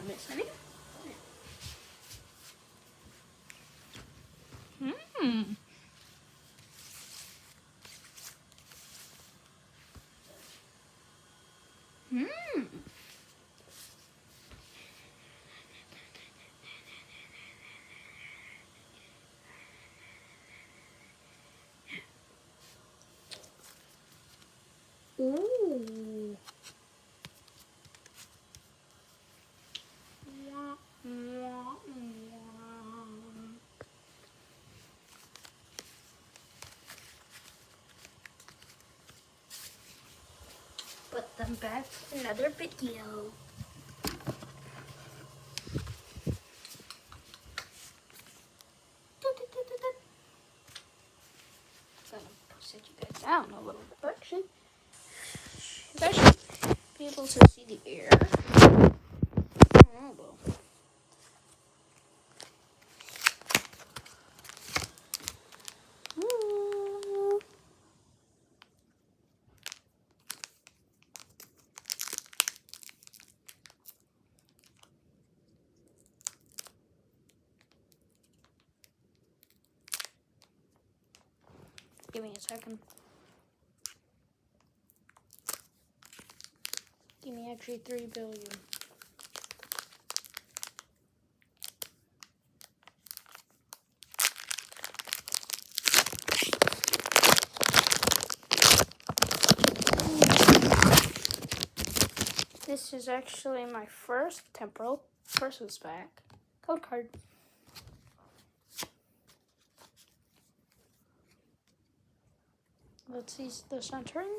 I miss any? Ooh. Put them back for another video. Gonna set you guys down a little bit. Actually, you guys should be able to see the air. Oh, well. Give me a second. Give me actually 3 billion. This is actually my first temporal versus back code card. Let's see the centering.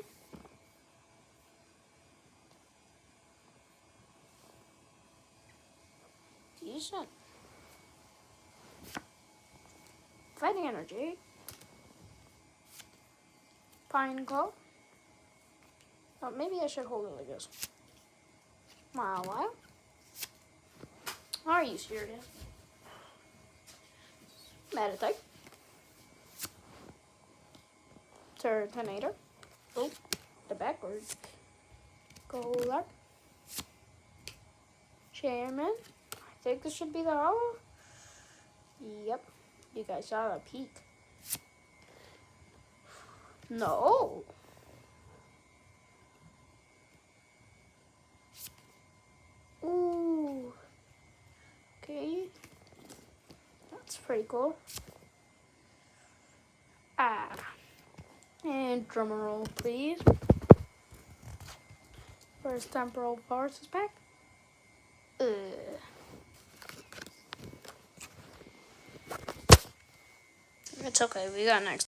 Decent. Fighting energy. Pine glow. Oh, maybe I should hold it like this. Wow. Are you serious? Meditite. Turtonator. Oh, the backwards. Golar. Chairman. I think this should be the hollow. Yep. You guys saw a peek. No. Ooh. Okay. That's pretty cool. And drum roll, please. First temporal forces back. It's okay. We got next.